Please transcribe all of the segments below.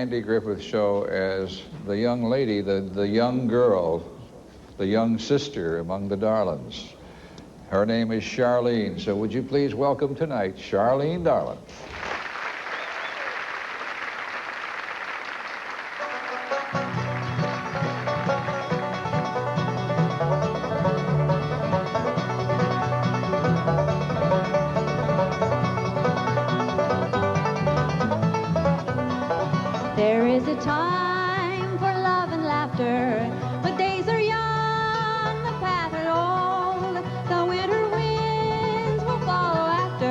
Andy Griffith Show as the young lady, the young girl, the young sister among the Darlings. Her name is Charlene, so would you please welcome tonight Charlene Darling. There is a time for love and laughter, but days are young, the path is old, the winter winds will follow after,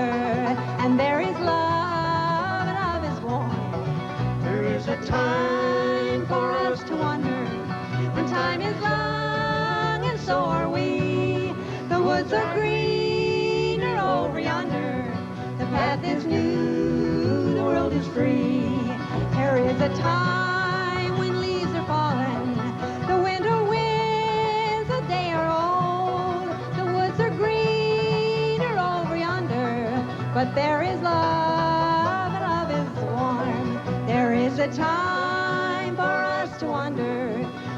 and there is love and love is warm. There is a time for us to wonder, when time is young and so are we. The woods are greener over yonder, the path is new, the world is free. There is a time when leaves are falling, the winter winds that they are old, the woods are greener over yonder, but there is love and love is warm. There is a time for us to wonder,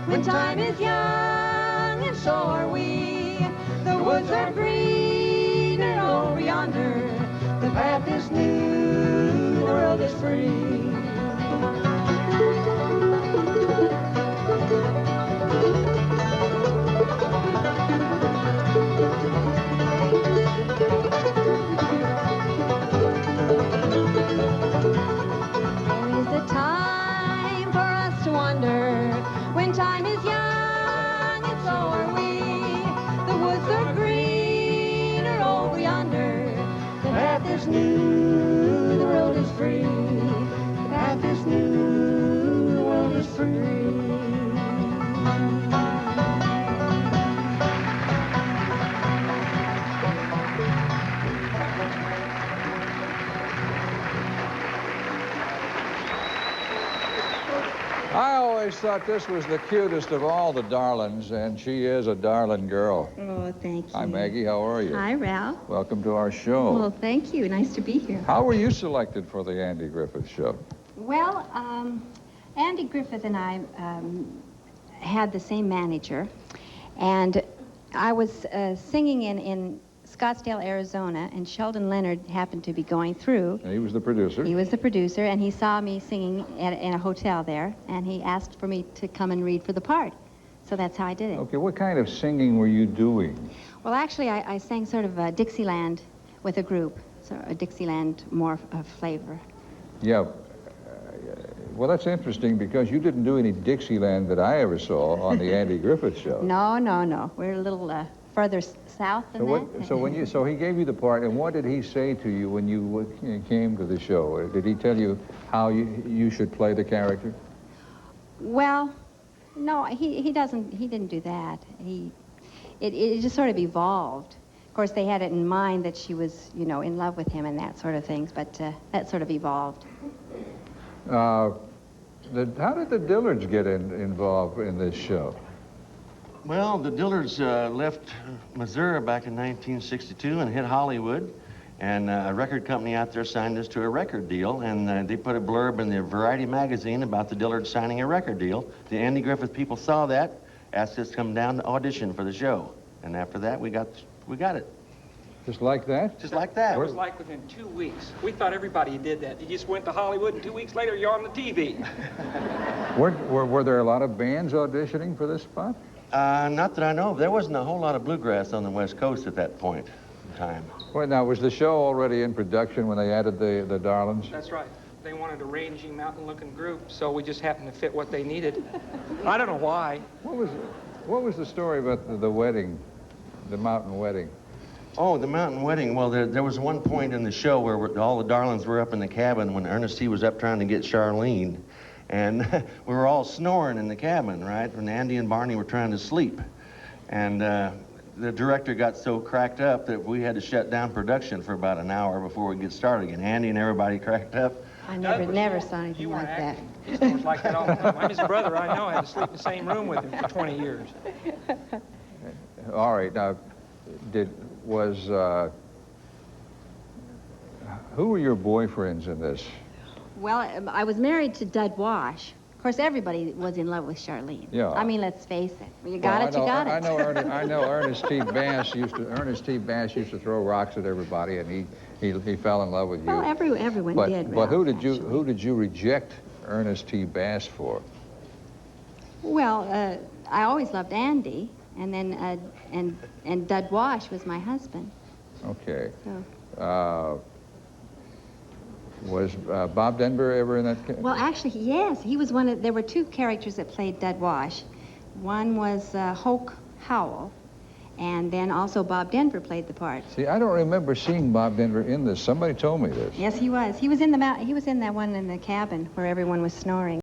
when time is young and so are we. The woods are greener over yonder, the path is new, the world is free. When time is young and so are we. The woods are greener over yonder, the path is new, the road is free. The path is new, the world is free. I always thought this was the cutest of all the Darlings, and she is a darling girl. Oh, thank you. Hi, Maggie. How are you? Hi, Ralph. Welcome to our show. Well, thank you. Nice to be here. How were you selected for the Andy Griffith Show? Well, Andy Griffith and I had the same manager, and I was singing in Scottsdale, Arizona, and Sheldon Leonard happened to be going through. And he was the producer. He was the producer, and he saw me singing in a hotel there, and he asked for me to come and read for the part. So that's how I did it. Okay, what kind of singing were you doing? Well, actually, I sang sort of Dixieland with a group, so a Dixieland more flavor. Yeah. Well, that's interesting because you didn't do any Dixieland that I ever saw on the Andy Griffith Show. No, no, no. We're a little further south than that. So he gave you the part, and what did he say to you when you came to the show? Did he tell you how you should play the character? Well, no, he didn't do that. It just sort of evolved. Of course, they had it in mind that she was, in love with him and that sort of things, but that sort of evolved. How did the Dillards get involved in this show? Well, the Dillards left Missouri back in 1962 and hit Hollywood, and a record company out there signed us to a record deal, and they put a blurb in the Variety magazine about the Dillards signing a record deal. The Andy Griffith people saw that, asked us to come down to audition for the show, and after that, we got it. Just like that? Just like that. It was like within 2 weeks. We thought everybody did that. You just went to Hollywood, and 2 weeks later, you're on the TV. Were there a lot of bands auditioning for this spot? Not that I know of. There wasn't a whole lot of bluegrass on the West Coast at that point in time. Well, now, was the show already in production when they added the Darlings? That's right. They wanted a rangy, mountain-looking group, so we just happened to fit what they needed. I don't know why. What was the story about the wedding, the mountain wedding? Oh, the mountain wedding. Well, there was one point in the show where all the Darlings were up in the cabin when Ernest T. was up trying to get Charlene. And we were all snoring in the cabin, right? And Andy and Barney were trying to sleep. And the director got so cracked up that we had to shut down production for about an hour before we get started again. Andy and everybody cracked up. I never saw anything like that. His was like that all the time. His brother, I know, had to sleep in the same room with him for 20 years. All right. Now, who were your boyfriends in this? Well, I was married to Dud Wash. Of course, everybody was in love with Charlene. Yeah. I mean, let's face it. You got it, you got it. I know Ernest T. Bass used to throw rocks at everybody, and he fell in love with you. Well, everyone did. But who Ralph, who did you reject Ernest T. Bass for? Well, I always loved Andy, and then and Dud Wash was my husband. Okay. So. Was Bob Denver ever in that? Well, actually, yes. He was one of. There were two characters that played Dud Wash. One was Hoke Howell, and then also Bob Denver played the part. See, I don't remember seeing Bob Denver in this. Somebody told me this. Yes, he was. He was in that one in the cabin where everyone was snoring.